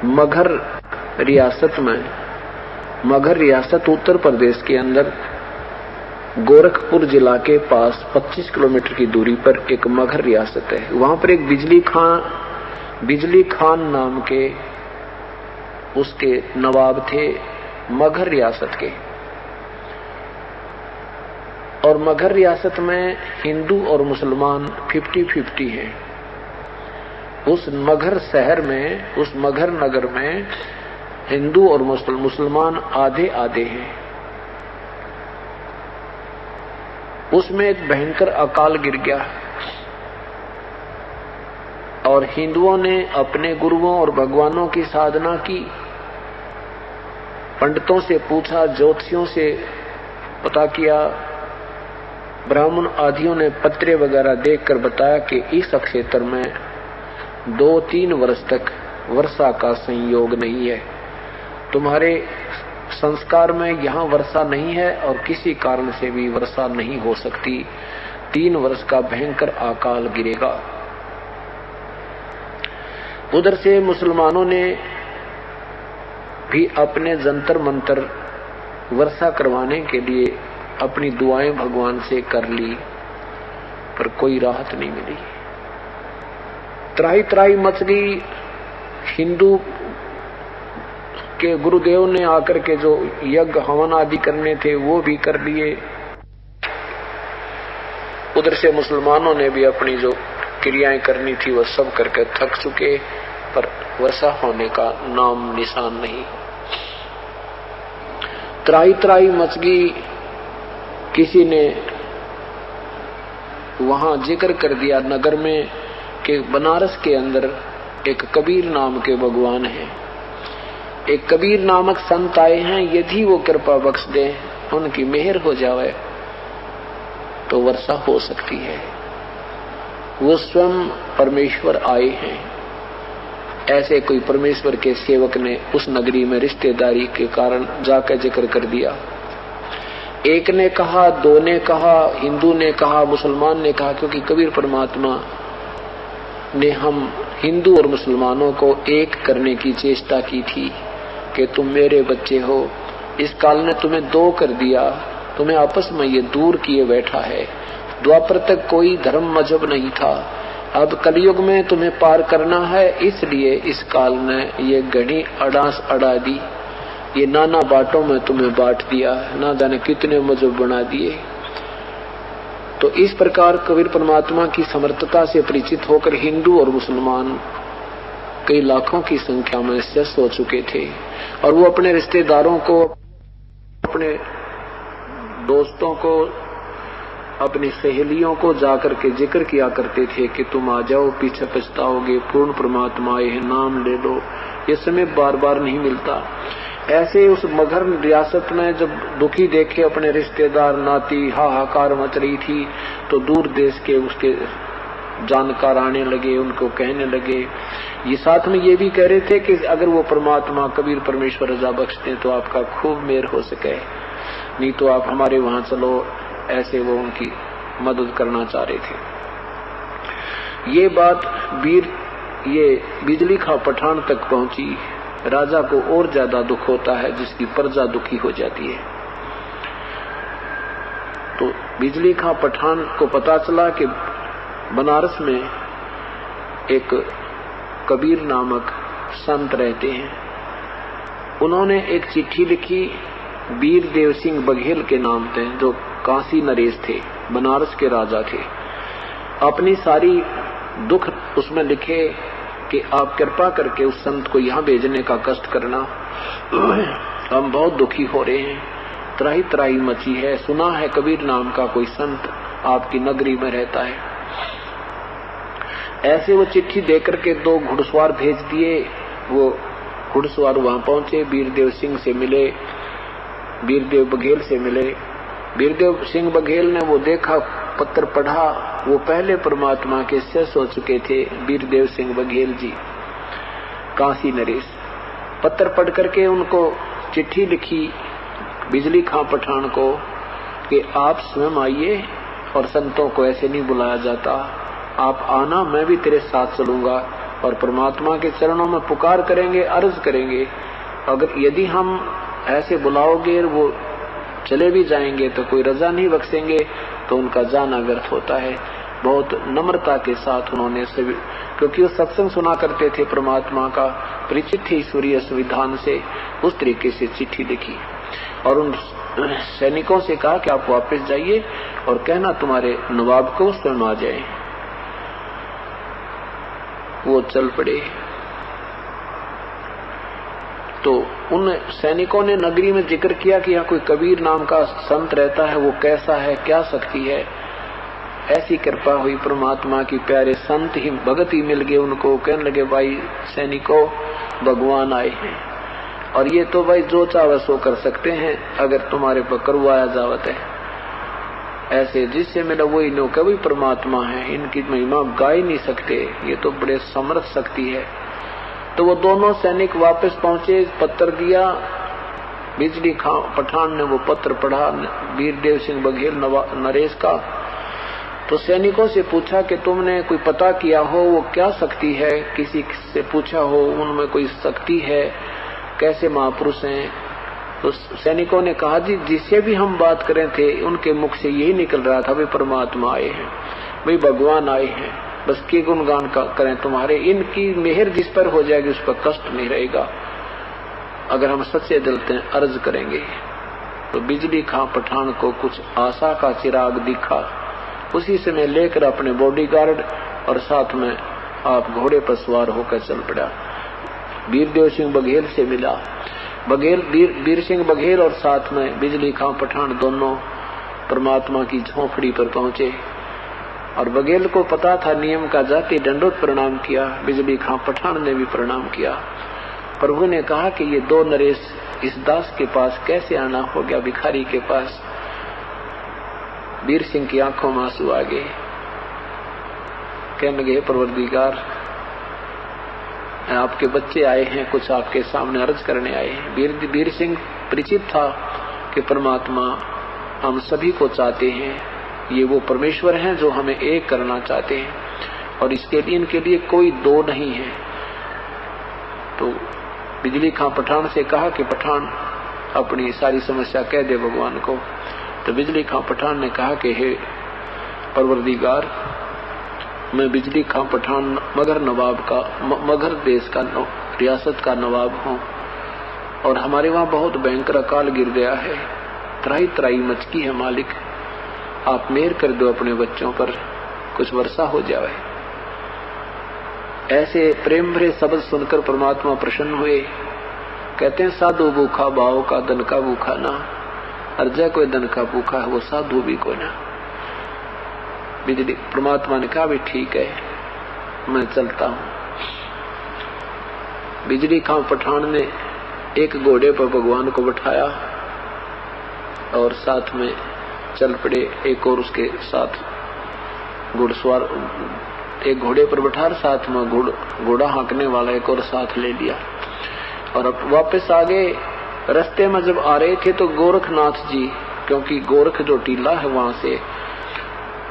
मगहर रियासत में, मगहर रियासत उत्तर प्रदेश के अंदर गोरखपुर जिला के पास 25 किलोमीटर की दूरी पर एक मगहर रियासत है। वहां पर एक बिजली खान नाम के उसके नवाब थे मगहर रियासत के। और मगहर रियासत में हिंदू और मुसलमान 50-50 हैं। उस मगहर शहर में, उस मगहर नगर में हिंदू और मुसलमान आधे आधे हैं। उसमें एक भयंकर अकाल गिर गया और हिंदुओं ने अपने गुरुओं और भगवानों की साधना की, पंडितों से पूछा, ज्योतिषियों से पता किया, ब्राह्मण आदियों ने पत्रे वगैरह देखकर बताया कि इस क्षेत्र में 2-3 वर्ष तक वर्षा का संयोग नहीं है। तुम्हारे संस्कार में यहाँ वर्षा नहीं है और किसी कारण से भी वर्षा नहीं हो सकती। 3 वर्ष का भयंकर अकाल गिरेगा। उधर से मुसलमानों ने भी अपने जंतर मंतर वर्षा करवाने के लिए अपनी दुआएं भगवान से कर ली, पर कोई राहत नहीं मिली। त्राही त्राही मच गई। हिंदू के गुरुदेव ने आकर के जो यज्ञ हवन आदि करने थे वो भी कर लिए। उधर से मुसलमानों ने भी अपनी जो क्रियाएं करनी थी वो सब करके थक चुके, पर वर्षा होने का नाम निशान नहीं। त्राही त्राही मच गई। किसी ने वहां जिक्र कर दिया नगर में कि बनारस के अंदर एक कबीर नाम के भगवान हैं, एक कबीर नामक संत आए हैं, यदि वो कृपा बख्श दे, उनकी मेहर हो जावे तो वर्षा हो सकती है। वो स्वयं परमेश्वर आए हैं। ऐसे कोई परमेश्वर के सेवक ने उस नगरी में रिश्तेदारी के कारण जाकर जिक्र कर दिया। एक ने कहा, 2 ने कहा, हिंदू ने कहा, मुसलमान ने कहा, क्योंकि कबीर परमात्मा ने हम हिंदू और मुसलमानों को एक करने की चेष्टा की थी कि तुम मेरे बच्चे हो। इस काल ने तुम्हें 2 कर दिया, तुम्हें आपस में ये दूर किए बैठा है। द्वापर तक कोई धर्म मजहब नहीं था, अब कलयुग में तुम्हें पार करना है, इसलिए इस काल ने ये घड़ी अड़ास अड़ा दी, ये नाना बाटों में तुम्हें बांट दिया, ना जाने कितने मजहब बना दिए। तो इस प्रकार कबीर परमात्मा की समर्थता से परिचित होकर हिंदू और मुसलमान कई लाखों की संख्या में स्वस्थ हो चुके थे। और वो अपने रिश्तेदारों को, अपने दोस्तों को, अपनी सहेलियों को जाकर के जिक्र किया करते थे कि तुम आ जाओ, पीछे पछताओगे, पूर्ण परमात्मा आए हैं, नाम ले लो। ये समय बार बार नहीं मिलता। ऐसे उस मगहर रियासत में जब दुखी देखे अपने रिश्तेदार, नाती, हाहाकार मच रही थी, तो दूर देश के उसके जानकार आने लगे, उनको कहने लगे। ये साथ में ये भी कह रहे थे कि अगर वो परमात्मा कबीर परमेश्वर रजा बख्शते तो आपका खूब मेहर हो सके, नहीं तो आप हमारे वहां चलो। ऐसे वो उनकी मदद करना चाह रहे थे। ये बात ये बिजली खां पठान तक पहुंची। राजा को और ज्यादा दुख होता है जिसकी प्रजा दुखी हो जाती है। तो बिजली खां पठान को पता चला कि बनारस में एक कबीर नामक संत रहते हैं। उन्होंने एक चिट्ठी लिखी वीर देव सिंह बघेल के नाम पे, जो काशी नरेश थे, बनारस के राजा थे। अपनी सारी दुख उसमें लिखे कि आप कृपा करके उस संत को यहाँ भेजने का कष्ट करना, हम बहुत दुखी हो रहे हैं, त्राही त्राही मची है, सुना है कबीर नाम का कोई संत आपकी नगरी में रहता है। ऐसे वो चिट्ठी देकर के 2 घुड़सवार भेज दिए। वो घुड़सवार वहां पहुंचे, वीरदेव सिंह से मिले, वीरदेव बघेल से मिले। वीरदेव सिंह बघेल ने वो देखा, पत्र पढ़ा, वो पहले परमात्मा के शिष्य हो चुके थे वीरदेव सिंह बघेल जी, काशी नरेश। पत्र पढ़ करके उनको चिट्ठी लिखी बिजली खां पठान को कि आप स्वयं आइए, और संतों को ऐसे नहीं बुलाया जाता, आप आना, मैं भी तेरे साथ चलूंगा और परमात्मा के चरणों में पुकार करेंगे, अर्ज करेंगे। अगर यदि हम ऐसे बुलाओगे वो चले भी जाएंगे तो कोई रजा नहीं बख्शेंगे, तो उनका जाना व्यर्थ होता है। बहुत नम्रता के साथ उन्होंने सभी, क्योंकि वो सत्संग सुना करते थे, परमात्मा का परिचित थे ईश्वरीय संविधान से, उस तरीके से चिट्ठी लिखी और उन सैनिकों से कहा कि आप वापस जाइए और कहना तुम्हारे नवाब को स्वयं आ जाए। वो चल पड़े। तो उन सैनिकों ने नगरी में जिक्र किया कि यहाँ कोई कबीर नाम का संत रहता है, वो कैसा है, क्या शक्ति है। ऐसी कृपा हुई परमात्मा की, प्यारे संत ही भगत ही मिल गए उनको। कहने लगे भाई सैनिकों, भगवान आए हैं और ये तो भाई जो चाहे सो कर सकते हैं, अगर तुम्हारे पर करवाया जावत है। ऐसे जिससे मिला वही नो के वही परमात्मा है, इनकी महिमा गा ही नहीं सकते, ये तो बड़े समर्थ शक्ति है। तो वो दोनों सैनिक वापस पहुंचे, पत्र दिया। बिजली खां पठान ने वो पत्र पढ़ा, वीरदेव सिंह बघेल नरेश का। तो सैनिकों से पूछा कि तुमने कोई पता किया हो वो क्या शक्ति है, किसी से पूछा हो उनमें कोई शक्ति है, कैसे महापुरुष हैं। तो सैनिकों ने कहा जी जिससे भी हम बात करें थे उनके मुख से यही निकल रहा था, भाई परमात्मा आए हैं, भाई भगवान आए हैं, बस की गुणगान करें तुम्हारे, इनकी मेहर जिस पर हो जाएगी उस पर कष्ट नहीं रहेगा अगर हम सच्चे दिल से अर्ज करेंगे। तो बिजली खां पठान को कुछ आशा का चिराग दिखा। उसी समय लेकर अपने बॉडीगार्ड और साथ में आप घोड़े पर सवार होकर चल पड़ा। वीरदेव सिंह बघेल से मिला। वीर सिंह बघेल और साथ में बिजली खां पठान दोनों परमात्मा की झोंपड़ी पर पहुंचे और बघेल को पता था नियम का, जाति दंडोत प्रणाम किया। बिजली खां पठान ने भी प्रणाम किया। प्रभु ने कहा कि ये दो नरेश इस दास के पास कैसे आना हो गया, भिखारी के पास। वीर सिंह की आंखों में आंसू आ गए। कहने लगे परवरदिगार, आपके बच्चे आए हैं, कुछ आपके सामने अर्ज करने आए हैं। वीर सिंह परिचित था कि परमात्मा हम सभी को चाहते हैं, ये वो परमेश्वर हैं जो हमें एक करना चाहते हैं और इसके लिए इनके लिए कोई दो नहीं है। तो बिजली खां पठान से कहा कि पठान अपनी सारी समस्या कह दे भगवान को। तो बिजली खां पठान ने कहा कि हे परवरदिगार, मैं बिजली खां पठान मगर नवाब का, मगर देश का, रियासत का नवाब हूँ और हमारे वहाँ बहुत भयंकर अकाल गिर गया है, त्राही त्राही मचकी है मालिक, आप मेहर कर दो अपने बच्चों पर, कुछ वर्षा हो जाए। ऐसे प्रेम भरे शब्द सुनकर परमात्मा प्रसन्न हुए। कहते हैं साधु भूखा भाव का, धन का भूखा ना, अर्जा कोई धन का भूखा है वो साधु भी कोई ना। बिजली परमात्मा ने कहा भी ठीक है, मैं चलता हूँ। बिजली खां पठान ने एक घोड़े पर भगवान को बैठाया और साथ में चल पड़े। एक और उसके साथ घुड़सवार, एक घोड़े पर बैठा, साथ में घोड़ा हाँकने वाला एक और साथ ले लिया और अब वापस आ गए। रास्ते में जब आ रहे थे तो गोरखनाथ जी, क्योंकि गोरख जो टीला है वहां से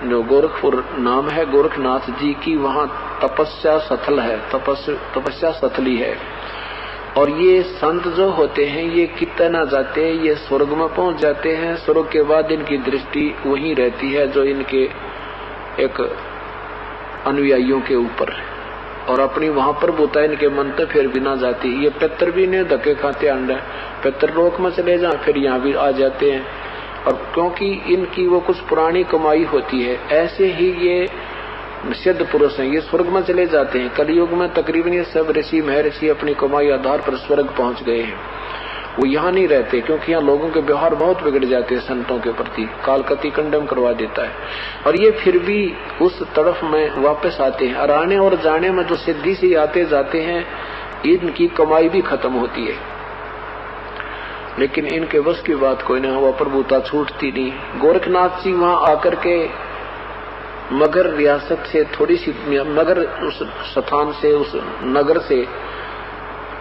जो गोरखपुर नाम है गोरखनाथ जी की, वहां तपस्या स्थल है, तपस्या स्थली है। और ये संत जो होते हैं ये कितना जाते हैं, ये स्वर्ग में पहुंच जाते हैं। स्वर्ग के बाद इनकी दृष्टि वहीं रहती है जो इनके एक अनुयायियों के ऊपर, और अपनी वहां पर बोता है इनके मन तो फिर भी ना जाती। ये पितर भी ने धक्के खाते अंडे, पितर लोक में चले जाए फिर यहाँ भी आ जाते हैं, और क्योंकि इनकी वो कुछ पुरानी कमाई होती है। ऐसे ही ये सिद्ध पुरुष हैं, ये स्वर्ग में चले जाते हैं। कलयुग में तकरीबन ये सब ऋषि महर्षि अपनी कमाई आधार पर स्वर्ग पहुंच गए हैं, वो यहाँ नहीं रहते, क्योंकि यहाँ लोगों के व्यवहार बहुत बिगड़ जाते हैं संतों के प्रति, कालकती कंडम करवा देता है। और ये फिर भी उस तरफ में वापस आते हैं, और आने और जाने में जो सिद्धि से आते जाते हैं इनकी कमाई भी खत्म होती है, लेकिन इनके बस की बात कोई ना हुआ, प्रभुता छूटती नहीं। गोरखनाथ जी वहां आकर के मगर रियासत से थोड़ी सी, मगर उस स्थान से, उस नगर से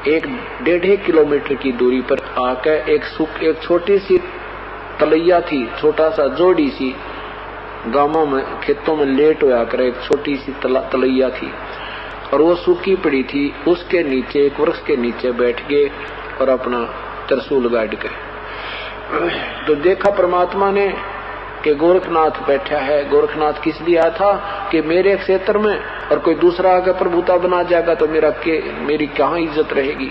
1.5 किलोमीटर की दूरी पर आकर एक छोटी सी तलैया थी, छोटा सा जोड़ी सी गांवों में खेतों में लेट होया कर एक छोटी सी तलैया थी। और वो सूखी पड़ी थी, उसके नीचे एक वृक्ष के नीचे बैठ गए और अपना त्रिशूल गाड़ के। तो देखा परमात्मा ने कि गोरखनाथ बैठा है। गोरखनाथ किस लिए आया था कि मेरे क्षेत्र में और कोई दूसरा आकर प्रभुता बना जाएगा तो मेरी कहाँ इज्जत रहेगी।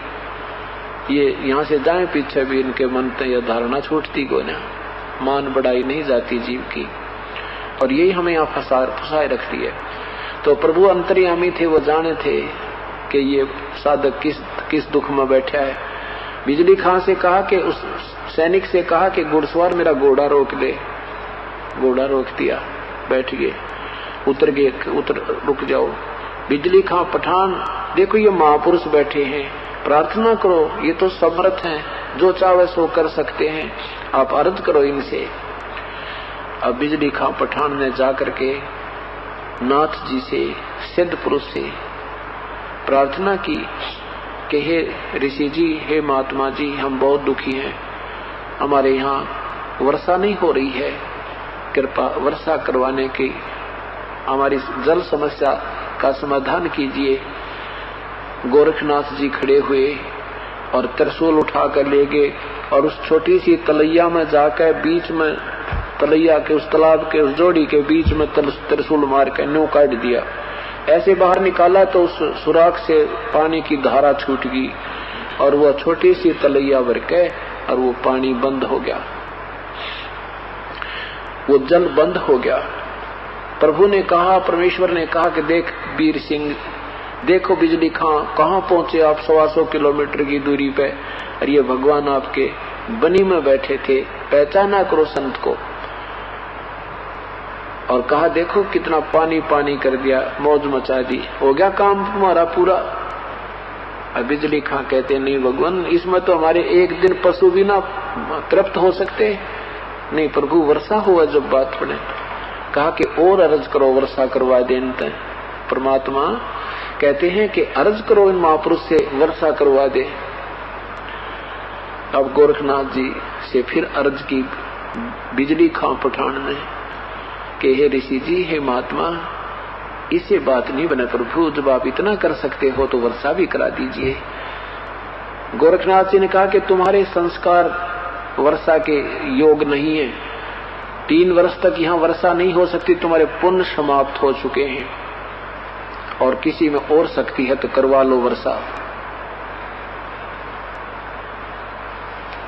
ये यहाँ से जाए पीछे भी इनके मन में यह धारणा छूटती को ना, मान बढ़ाई नहीं जाती जीव की, और यही हमें यहाँ फंसाए रखती है। तो प्रभु अंतर्यामी थे, वो जाने थे कि ये साधक किस दुख में बैठा है। बिजली खां से कहा कि उस सैनिक से कहा कि घुड़सवार मेरा घोड़ा रोक दे। घोड़ा रोक दिया, बैठ गए, रुक जाओ। बिजली खां पठान, देखो ये महापुरुष बैठे हैं, प्रार्थना करो, ये तो समर्थ हैं, जो चाहे सो कर सकते हैं, आप अर्ज करो इनसे। अब बिजली खां पठान ने जाकर के नाथ जी से, सिद्ध पुरुष से प्रार्थना की कि हे ऋषि जी, हे महात्मा जी, हम बहुत दुखी हैं, हमारे यहाँ वर्षा नहीं हो रही है, कृपा वर्षा करवाने की, हमारी जल समस्या का समाधान कीजिए। गोरखनाथ जी खड़े हुए और त्रिशूल उठा कर ले गए और उस छोटी सी तलैया में जाकर बीच में, तलैया के उस तालाब के उस जोड़ी के बीच में त्रिशूल मार कर न्यू काट दिया। ऐसे बाहर निकाला तो उस सुराख से पानी की धारा छूट गई और वह छोटी सी तलैया भर के और वो पानी बंद हो गया, वो जल बंद हो गया। प्रभु ने कहा, परमेश्वर ने कहा कि देख वीर सिंह, देखो बिजली खां कहाँ पहुंचे आप, 125 किलोमीटर की दूरी पे, और ये भगवान आपके बनी में बैठे थे, पहचाना करो संत को। और कहा देखो कितना पानी पानी कर दिया, मौज मचा दी, हो गया काम तुम्हारा पूरा। अब बिजली खां कहते नहीं भगवान, इसमें तो हमारे एक दिन पशु भी ना तृप्त हो सकते। नहीं प्रभु, वर्षा हुआ जब बात पड़े, कहा कि और अर्ज करो, वर्षा करवा देते। परमात्मा कहते हैं कि अर्ज करो इन महापुरुष से, वर्षा करवा दे। अब गोरखनाथ जी से फिर अर्ज की बिजली खां पठान ने कि हे ऋषि जी, हे महात्मा, इसे बात नहीं बने प्रभु, जब आप इतना कर सकते हो तो वर्षा भी करा दीजिए। गोरखनाथ जी ने कहा कि तुम्हारे संस्कार वर्षा के योग नहीं है, 3 वर्ष तक यहाँ वर्षा नहीं हो सकती, तुम्हारे पुण्य समाप्त हो चुके हैं, और किसी में और शक्ति है तो करवा लो वर्षा।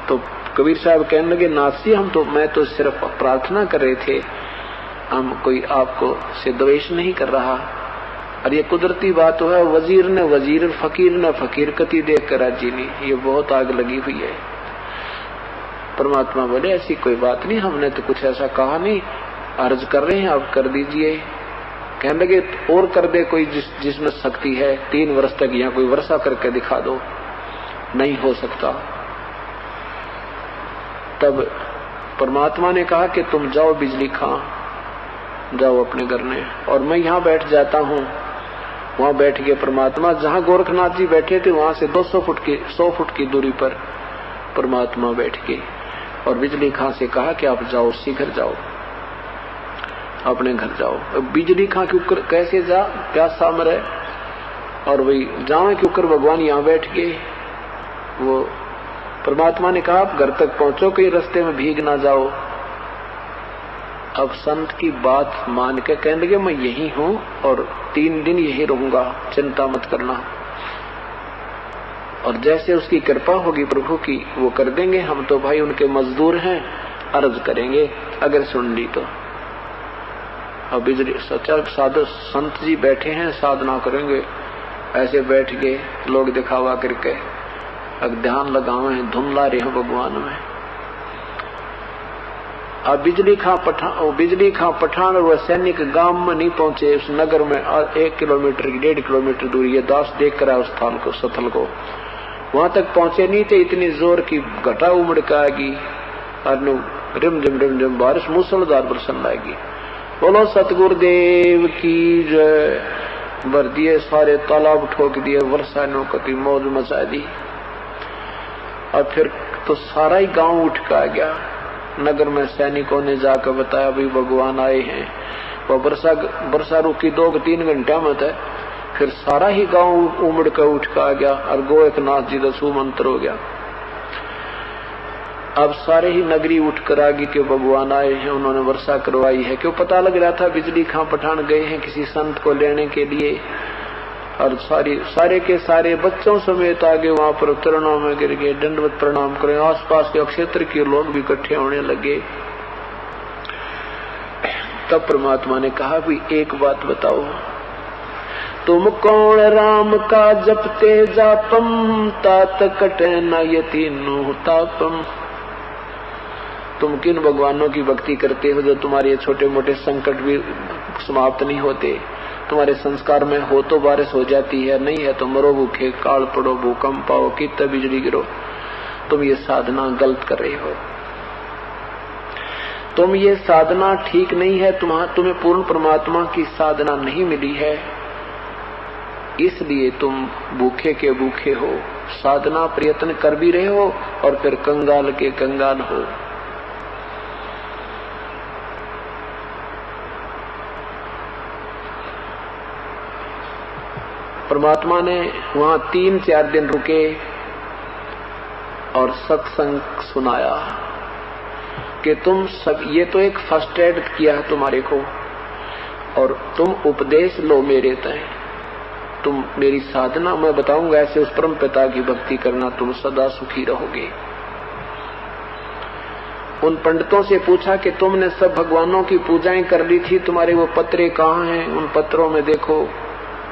तो कबीर साहब कहने लगे, नाथ जी मैं तो सिर्फ प्रार्थना कर रहे थे, हम कोई आपको से द्वेष नहीं कर रहा, और ये कुदरती बात तो है, वजीर ने वजीर, फकीर ने फकीर कति देख कर राजी नहीं, ये बहुत आग लगी हुई है। परमात्मा बोले ऐसी कोई बात नहीं, हमने तो कुछ ऐसा कहा नहीं, अर्ज कर रहे हैं, आप कर दीजिए। कहने लगे और कर दे कोई जिसमें शक्ति है, 3 वर्ष तक यहाँ कोई वर्षा करके दिखा दो। नहीं हो सकता। तब परमात्मा ने कहा कि तुम जाओ बिजली खां, जाओ अपने घर में, और मैं यहाँ बैठ जाता हूँ। वहां बैठ गए परमात्मा, जहाँ गोरखनाथ जी बैठे थे वहां से 100 फुट की दूरी पर परमात्मा बैठ गए और बिजली खां से कहा कि आप जाओ, शीघ्र जाओ, अपने घर जाओ। बिजली खां के ऊपर कैसे जा, प्यासा मरे, और वही जावे के ऊपर भगवान यहाँ बैठ गए। वो परमात्मा ने कहा आप घर तक पहुंचो, कहीं रास्ते में भीग ना जाओ। अब संत की बात मान के कहने लगे मैं यही हूँ और 3 दिन यही रहूंगा, चिंता मत करना, और जैसे उसकी कृपा होगी प्रभु की वो कर देंगे, हम तो भाई उनके मजदूर हैं, अर्ज करेंगे अगर सुन ली तो। अब बिजली सच्चा साधु संत जी बैठे हैं, साधना करेंगे, ऐसे बैठ गए लोग दिखावा करके, अब ध्यान लगावे हैं, धुन ला रहे हैं भगवान में। अब बिजली खां पठान और वह सैनिक गांव में नहीं पहुंचे, उस नगर में 1 किलोमीटर की 1.5 किलोमीटर दूरी, ये दास देख कर उस स्थल को वहां तक पहुंचे नहीं थे, इतनी जोर की घटा उमड़ के आएगी और रिमझिम बारिश मूसलाधार बरसन लाएगी। बोलो सतगुरुदेव की जय। भर दिए सारे तालाब, ठोक दिए, वर्षा ने कति मौज मचा दी। और फिर तो सारा ही गांव उठ के आ गया। नगर में सैनिकों ने जाकर बताया भाई भगवान आए हैं। वो वर्षा रुकी 2-3 घंटा में था, फिर सारा ही गांव उमड़ कर उठ कर आ गया और गोरखनाथ जी दसू मंत्र हो गया। अब सारे ही नगरी उठकर आगे के भगवान आए हैं, उन्होंने वर्षा करवाई है। क्यों पता लग रहा था बिजली खां पठान गए हैं किसी संत को लेने के लिए, और सारे के सारे बच्चों समेत आगे वहां पर चरणों में गिर गए, दंडवत प्रणाम करें। आसपास के क्षेत्र के लोग भी इकट्ठे होने लगे। तब परमात्मा ने कहा भी एक बात बताओ, तुम कौन राम का जपते जापम तात कटे न यतीनु तापम। तुम किन भगवानों की भक्ति करते हो जो तुम्हारे ये छोटे मोटे संकट भी समाप्त नहीं होते। तुम्हारे संस्कार में हो तो बारिश हो जाती है, नहीं है तो मरो भूखे, काल पड़ो, भूकंप आओ, कित बिजली गिरो। तुम ये साधना गलत कर रहे हो, तुम ये साधना ठीक नहीं है। तुम्हें पूर्ण परमात्मा की साधना नहीं मिली है, इसलिए तुम भूखे के भूखे हो, साधना प्रयत्न कर भी रहे हो और फिर कंगाल के कंगाल हो। परमात्मा ने वहां 3-4 दिन रुके और सत्संग सुनाया कि तुम सब, ये तो एक फर्स्ट एड किया है तुम्हारे को, और तुम उपदेश लो मेरे तय, तुम मेरी साधना मैं बताऊंगा, ऐसे उस परम पिता की भक्ति करना, तुम सदा सुखी रहोगे। उन पंडितों से पूछा कि तुमने सब भगवानों की पूजाएं कर ली थी, तुम्हारे वो पत्रे कहाँ हैं, उन पत्रों में देखो।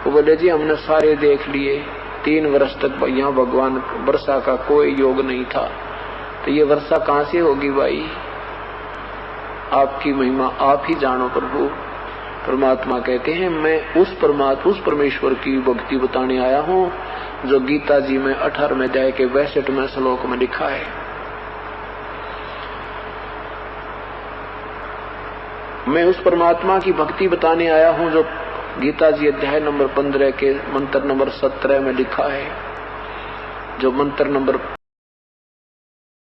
वो बोले जी हमने सारे देख लिए, 3 वर्ष तक यहाँ भगवान वर्षा का कोई योग नहीं था, तो ये वर्षा कहाँ से होगी भाई, आपकी महिमा आप ही जानो प्रभु। परमात्मा कहते हैं मैं उस परमेश्वर की भक्ति बताने आया हूँ जो गीता जी में 18वें अध्याय के 62वें श्लोक में लिखा है। मैं उस परमात्मा की भक्ति बताने आया हूँ जो गीता जी अध्याय नंबर 15 के मंत्र नंबर 17 में लिखा है, जो मंत्र नंबर